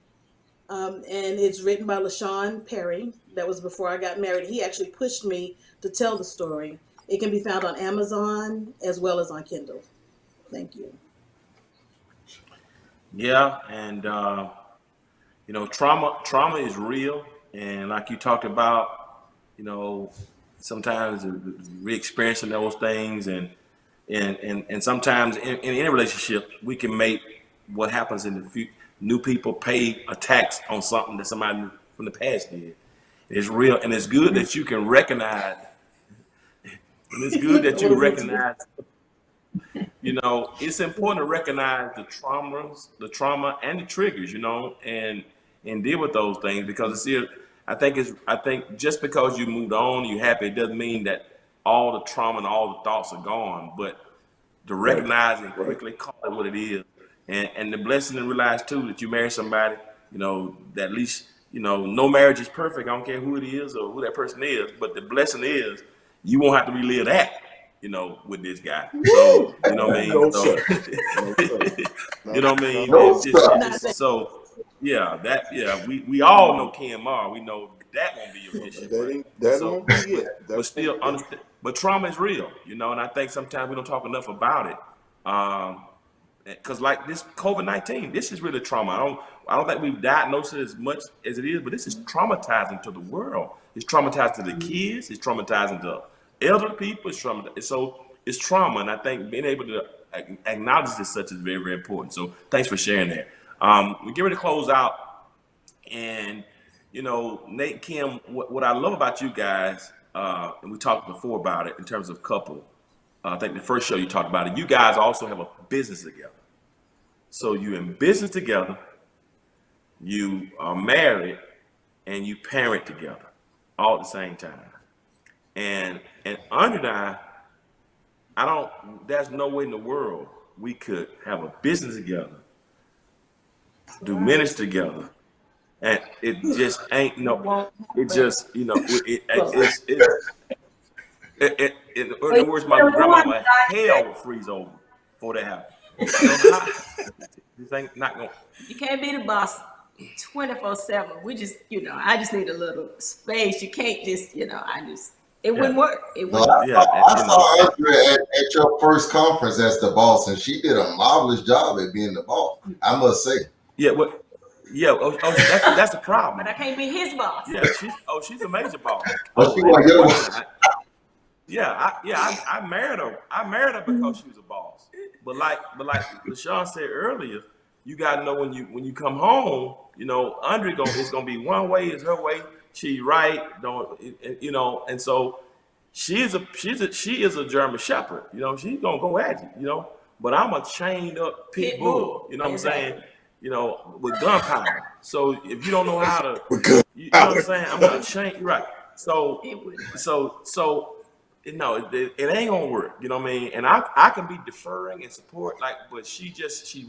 and it's written by LaShawn Perry. That was before I got married. He actually pushed me to tell the story. It can be found on Amazon as well as on Kindle. Thank you. Yeah, and trauma is real, and like you talked about, you know, sometimes re-experiencing those things, and sometimes in any relationship, we can make what happens in the future, new people pay a tax on something that somebody from the past did. It's real, and it's good that you can recognize, and it's good that What you is it? recognize. It's important to recognize the trauma and the triggers, and deal with those things because I think just because you moved on, you're happy, it doesn't mean that all the trauma and all the thoughts are gone. But to Right, recognize and right, quickly call it what it is, and the blessing to realize too that you marry somebody, that at least no marriage is perfect. I don't care who it is or who that person is, but the blessing is you won't have to relive that, with this guy. So Woo! you know what I mean. no So sir, no sir, you not know what I not mean. at No, It's all. just sir. Not it's that. so yeah we all know KMR. We know that won't be your issue, That won't be it. but That won't still be it. understand. But trauma is real, and I think sometimes we don't talk enough about it. Because like this COVID-19, this is really trauma. I don't think we've diagnosed it as much as it is, but this is traumatizing to the world. It's traumatizing to the kids. It's traumatizing to elder people. It's trauma. So it's trauma, and I think being able to acknowledge this such is very, very important. So thanks for sharing that. We get ready to close out, and Nate, Kim, what I love about you guys, and we talked before about it in terms of couple. I think the first show you talked about it. You guys also have a business together. So you in business together, you are married, and you parent together, all at the same time. And Andre and I don't. There's no way in the world we could have a business together, do ministry together, and it just ain't It no. won't It happen. just in Well, the you words of my better warn grandmama, God. hell would freeze over for that happen. How this ain't not gonna. You can't be the boss 24/7. I just need a little space. You can't just, It Yeah. wouldn't work. It No, wouldn't. Yeah, and, I saw Andrea at your first conference as the boss, and she did a marvelous job at being the boss, I must say. yeah, what? Yeah, that's the problem. But I can't be his boss. Yeah, she's a major boss. But she And was your one boss. thing, I married her. I married her because she was a boss. But like LaShawn said earlier, you gotta know when you come home, Andre it's gonna be one way, is her way. She right, and so she is a German Shepherd. She's gonna go at you. But I'm a chained up pit bull. You know what I'm saying? With gunpowder. So if you don't know how to, you know what I'm saying? I'm gonna chain you right. So It would. it ain't gonna work. You know what I mean? And I can be deferring and support, but she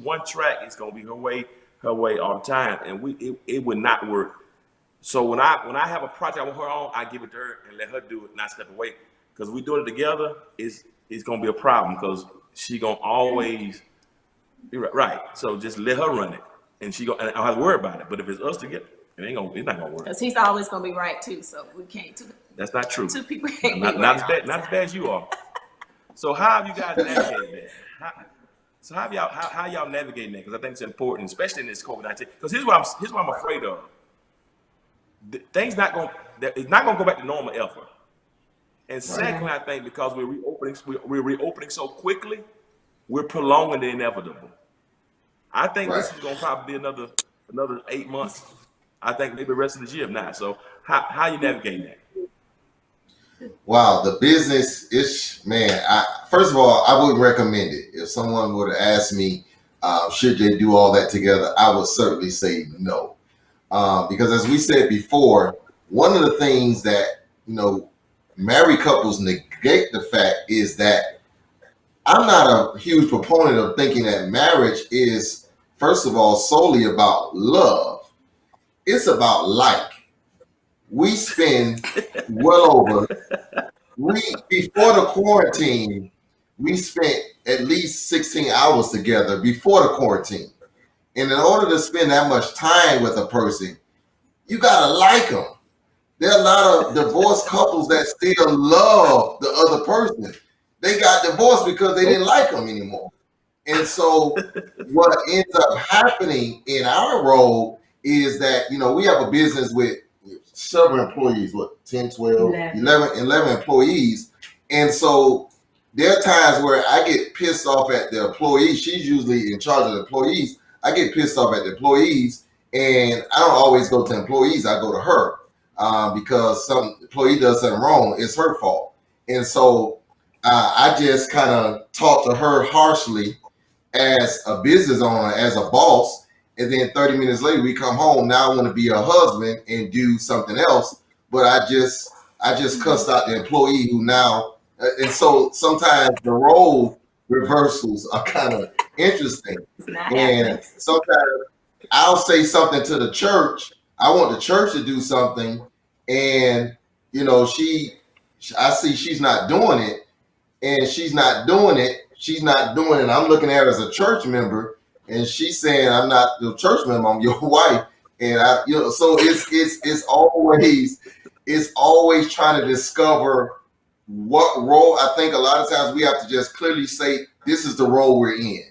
one track. It's gonna be her way all the time, and it would not work. So when I have a project I want her on, I give it to her and let her do it, not step away. Because we doing it together, it's gonna be a problem because she gonna always right. So just let her run it, and and I don't have to worry about it. But if it's us together, it's not gonna work. Because he's always gonna be right too. So we can't. That's not true. Two people can't Not be right. as bad as you are. So how have you guys navigated that? How y'all navigating that? Because I think it's important, especially in this COVID-19. Because here's what I'm afraid of. It's not gonna go back to normal ever. And secondly, I think because we're reopening so quickly, we're prolonging the inevitable. I think this is gonna probably be another 8 months. I think maybe the rest of this year, if not. So how you navigating that? Wow, the business is, man, first of all, I wouldn't recommend it. If someone would have asked me, should they do all that together, I would certainly say no. Because as we said before, one of the things that, married couples negate the fact is that I'm not a huge proponent of thinking that marriage is, first of all, solely about love. It's about like. We spend before the quarantine, we spent at least 16 hours together before the quarantine. And in order to spend that much time with a person, you gotta like them. There are a lot of divorced couples that still love the other person. They got divorced because they didn't like them anymore. And so what ends up happening in our role is that, we have a business with several employees, 10, 12, 11 employees. And so there are times where I get pissed off at the employees. She's usually in charge of the employees. I get pissed off at the employees, and I don't always go to employees. I go to her because some employee does something wrong. It's her fault. And so I just kind of talk to her harshly as a business owner, as a boss. And then 30 minutes later, we come home. Now I want to be a husband and do something else. But I just cussed out the employee who now, and so sometimes the role reversals are kind of interesting. And sometimes I'll say something to the church. I want the church to do something. And, I see she's not doing it. And she's not doing it. I'm looking at her as a church member. And she's saying, I'm not the church member, I'm your wife. And so it's always trying to discover what role. I think a lot of times we have to just clearly say, this is the role we're in.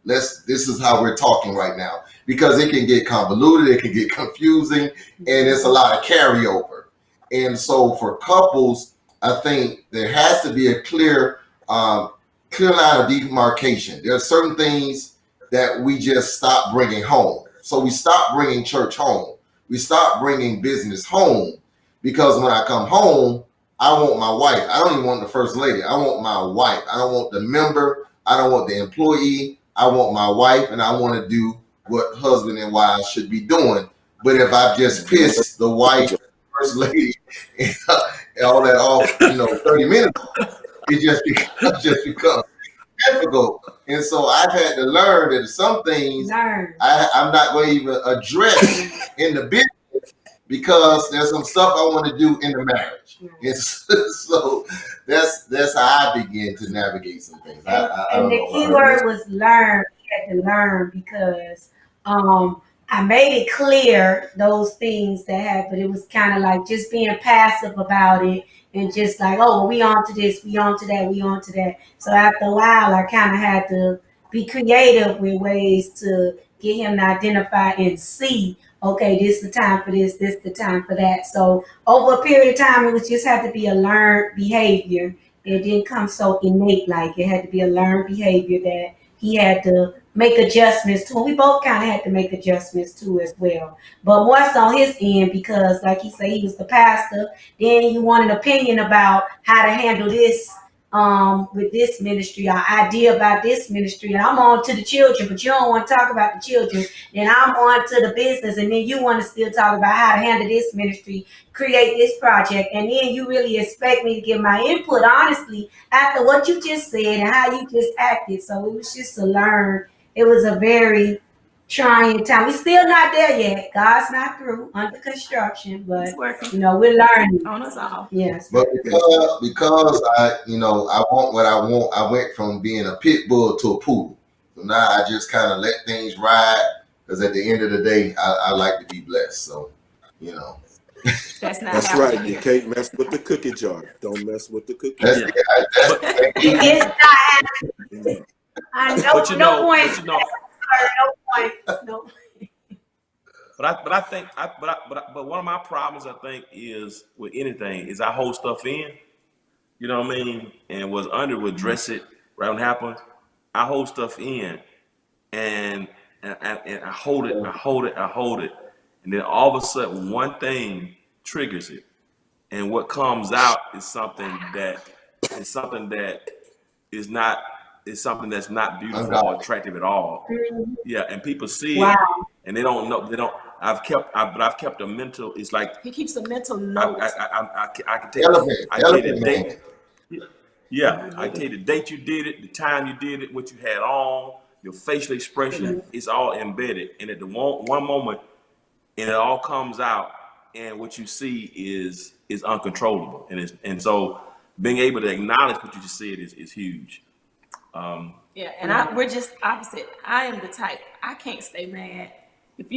This is how we're talking right now, because it can get convoluted, it can get confusing, and it's a lot of carryover. And so for couples, I think there has to be a clear line of demarcation. There are certain things that we just stop bringing home. So we stop bringing church home. We stop bringing business home, because when I come home, I want my wife. I don't even want the first lady. I want my wife. I don't want the member. I don't want the employee. I want my wife, and I want to do what husband and wives should be doing. But if I just piss the wife, first lady, and all that off, 30 minutes, it just becomes difficult. And so I've had to learn that some things I'm not going to even address in the business, because there's some stuff I want to do in the marriage. And so that's how I begin to navigate some things. And the key word was learn. You had to learn, because I made it clear those things that happened. It was kind of like just being passive about it and just like, oh, well, we on to this, we on to that, we on to that. So after a while, I kind of had to be creative with ways to get him to identify and see, okay, this is the time for this the time for that. So over a period of time, it was just had to be a learned behavior. It didn't come so innate, like it had to be a learned behavior that he had to make adjustments to. And we both kind of had to make adjustments to as well. But more so on his end, because like he said, he was the pastor. Then you want an opinion about how to handle this with this ministry, or idea about this ministry, and I'm on to the children, but you don't want to talk about the children. Then I'm on to the business, and then you want to still talk about how to handle this ministry, create this project, and then you really expect me to give my input honestly after what you just said and how you just acted. So it was just to learn. It was a very trying time. We're still not there yet. God's not through, under construction, but It's working you know, we're learning. on us all. Yes. But because I, I want what I want, I went from being a pit bull to a poodle. So now I just kind of let things ride, because at the end of the day, I like to be blessed. So, That's not That's happening right. You here. can't mess with the cookie jar. Don't mess with the cookie that's jar. It's not happening. I know, But no points. but No points. No. but one of my problems, I think, is with anything is I hold stuff in. You know what I mean? And was under would address it right when it happens. I hold stuff in, and I hold it, and then all of a sudden one thing triggers it, and what comes out is something that is not that's not beautiful or attractive at all. Yeah, and people see it, Wow. and they don't know. They don't. But I've kept a mental. It's like He keeps a mental I note. I can take. I tell you the Elephant date. man. Yeah, I tell you the date you did it, the time you did it, what you had on, your facial expression. It's all embedded, and at the one moment, and it all comes out, and what you see is uncontrollable, and so being able to acknowledge what you just said is huge. Yeah, and we're just opposite. I am the type, I can't stay mad. If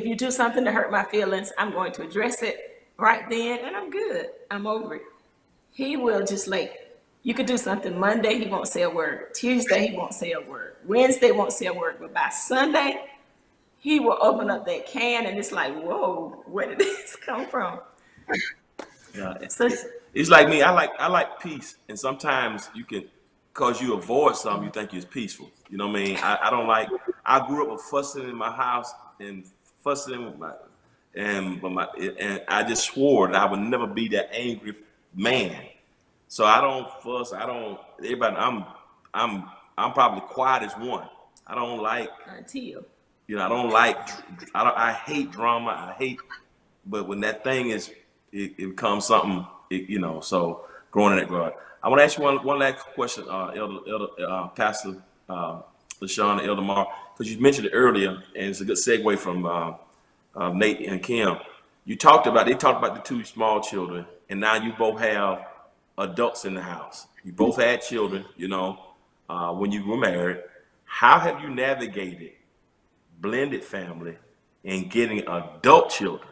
you do something to hurt my feelings, I'm going to address it right then, and I'm good. I'm over it. He will just you could do something Monday, he won't say a word. Tuesday, he won't say a word. Wednesday, won't say a word. But by Sunday, he will open up that can, and it's like, whoa, where did this come from? Yeah, So, it's like me. I like peace, and sometimes you can, cause you avoid something you think is peaceful. You know what I mean? I don't like. I grew up with fussing in my house and fussing with and I just swore that I would never be that angry man. So I don't fuss. I don't. Everybody. I'm probably quiet as one. I don't like. until. I don't like. I hate drama. I hate. But when that thing it becomes something. So growing in that regard. I want to ask you one last question, Elder Pastor LaShawn and Elder Mar, because you mentioned it earlier, and it's a good segue from Nate and Kim. They talked about the two small children, and now you both have adults in the house. You both had children, when you were married. How have you navigated blended family and getting adult children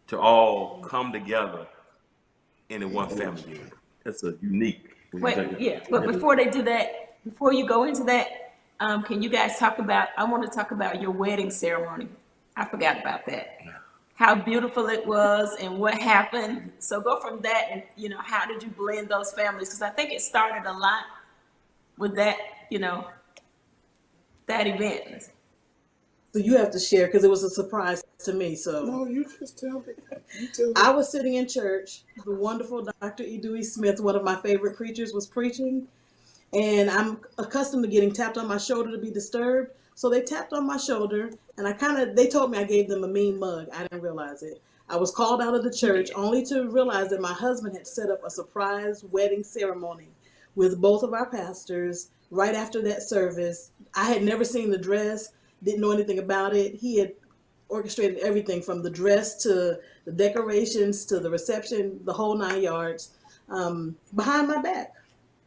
to all come together in one family unit? That's a unique. But before they do that, before you go into that, can you guys I want to talk about your wedding ceremony. I forgot about that. How beautiful it was and what happened. So go from that and, how did you blend those families? Because I think it started a lot with that, that event. So you have to share because it was a surprise to me. So No, you just tell me. You tell me. I was sitting in church. The wonderful Dr. E. Dewey Smith, one of my favorite preachers, was preaching. And I'm accustomed to getting tapped on my shoulder to be disturbed. So they tapped on my shoulder, and they told me I gave them a mean mug. I didn't realize it. I was called out of the church only to realize that my husband had set up a surprise wedding ceremony with both of our pastors right after that service. I had never seen the dress, didn't know anything about it. He had orchestrated everything from the dress to the decorations to the reception, the whole 9 yards, behind my back.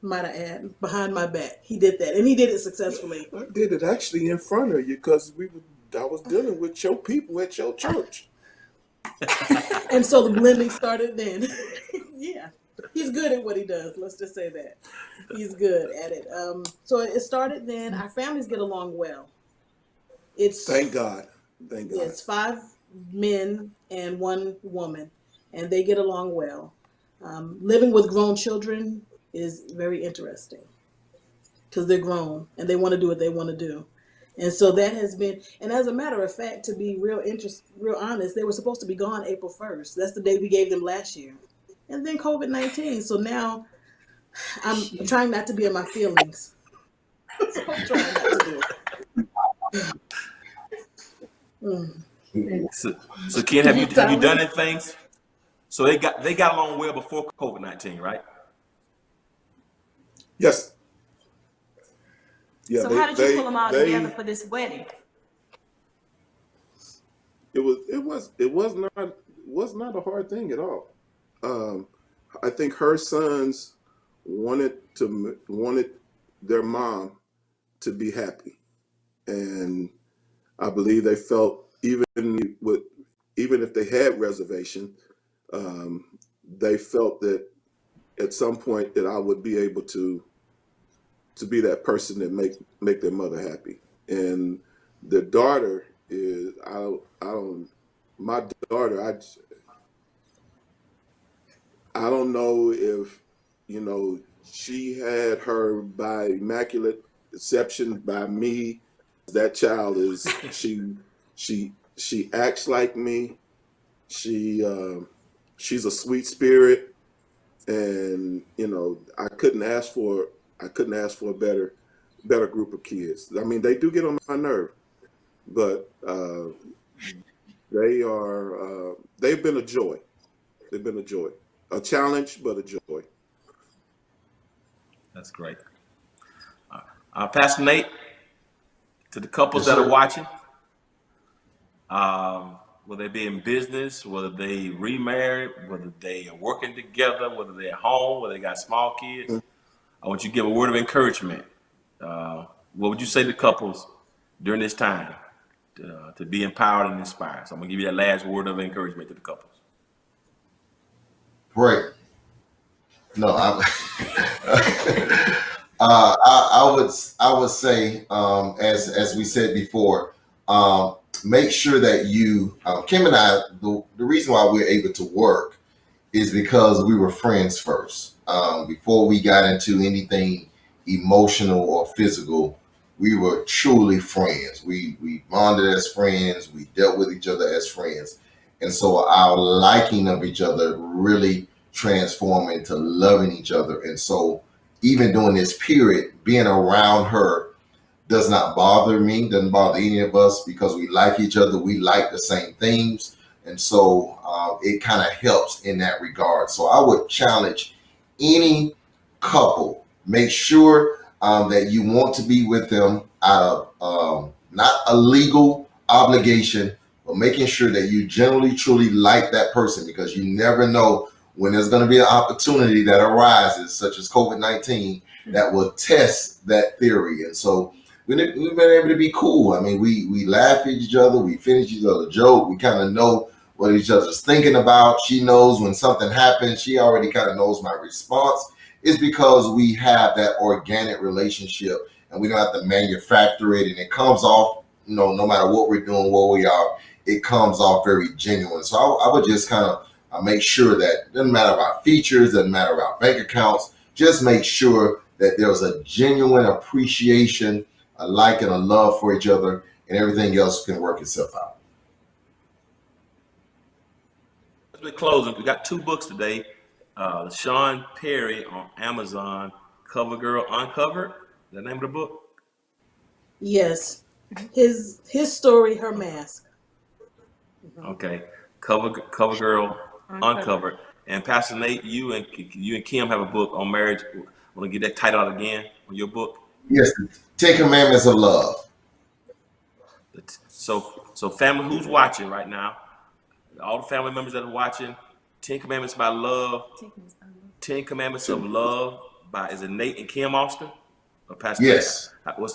Might I add, behind my back. He did that, and he did it successfully. I did it actually in front of you because I was dealing with your people at your church. And so the blending started then. Yeah, he's good at what he does. Let's just say that he's good at it. So it started then. Our families get along well. Thank It's God. Thank yeah, God. it's 5 men and 1 woman, and they get along well. Living with grown children is very interesting because they're grown and they want to do what they want to do. And so that has been, and as a matter of fact, to be real honest, they were supposed to be gone April 1st. That's the date we gave them last year. And then COVID-19. So now I'm trying not to be in my feelings. So I'm trying not to do it. Mm. So Ken, have you done anything? So they got along well before COVID-19, right? Yes. Yeah. So how did you pull them all together for this wedding? It was not a hard thing at all. Um, I think her sons wanted their mom to be happy, and I believe they felt even if they had reservation, um, they felt that at some point that I would be able to be that person that make their mother happy. And the daughter is I don't my daughter I don't know if she had her by immaculate exception by me. That child is she acts like me. She's a sweet spirit, and I couldn't ask for a better group of kids. I mean, they do get on my nerve, but they've been a joy. They've been a joy, a challenge, but a joy. That's great. Pastor Nate, to the couples Yes, that are sir. watching, whether they be in business, whether they remarried, whether they are working together, whether they're at home, whether they got small kids, I want you to give a word of encouragement. What would you say to couples during this time to be empowered and inspired? So I'm gonna give you that last word of encouragement to the couples. Great. No, I would say, as we said before, make sure that you, Kim and I, the reason why we're able to work is because we were friends first. Before we got into anything emotional or physical, we were truly friends. We bonded as friends. We dealt with each other as friends, and so our liking of each other really transformed into loving each other. And so, even during this period, being around her does not bother me, doesn't bother any of us because we like each other. We like the same things. And so it kind of helps in that regard. So I would challenge any couple, make sure that you want to be with them out of not a legal obligation, but making sure that you generally, truly like that person, because you never know when there's going to be an opportunity that arises, such as COVID-19, that will test that theory. And so we've been able to be cool. I mean, we laugh at each other, we finish each other's joke, we kind of know what each other's thinking about. She knows when something happens, she already kind of knows my response. It's because we have that organic relationship and we don't have to manufacture it, and it comes off, no matter what we're doing, where we are, it comes off very genuine. So I would just kind of make sure that it doesn't matter about features, doesn't matter about bank accounts, just make sure that there's a genuine appreciation, a like and a love for each other, and everything else can work itself out. As we're closing, we got 2 books today. Sean Perry on Amazon, Cover Girl Uncovered. Is that the name of the book? Yes, his story, her mask. Okay. Cover Girl Uncovered. Uncovered. And Pastor Nate, you and Kim have a book on marriage. I want to get that title out again on your book. Yes, the 10 Commandments of Love. So family who's watching right now, all the family members that are watching, 10 Commandments by Love, 10 Commandments of Love is it Nate and Kim Austin? Or Pastor Yes. Nate?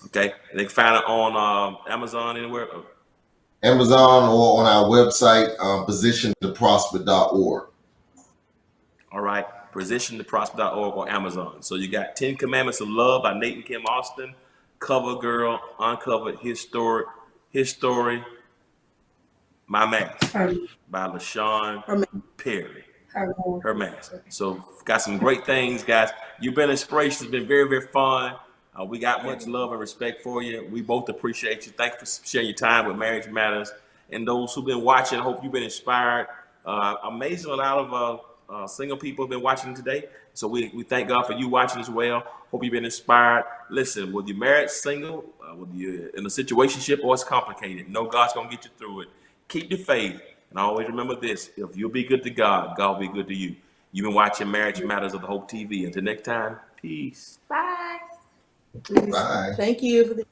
Okay. They can find it on Amazon anywhere. Amazon or on our website, positiontoprosper.org. All right, positiontoprosper.org or Amazon. So you got 10 Commandments of Love by Nate and Kim Austin, Cover Girl, Uncovered, His Story, My Mask by LaShawn Perry. Her mask. So got some great things, guys. You've been inspiration. It's been very, very fun. We got much love and respect for you. We both appreciate you. Thanks for sharing your time with Marriage Matters. And those who've been watching, I hope you've been inspired. Amazing, a lot of single people have been watching today. So we thank God for you watching as well. Hope you've been inspired. Listen, whether you're married, single, whether you're in a situationship or it's complicated, know God's going to get you through it. Keep the faith. And always remember this, if you'll be good to God, God will be good to you. You've been watching Marriage Matters of the Hope TV. Until next time, peace. Bye. Bye. Thank you for the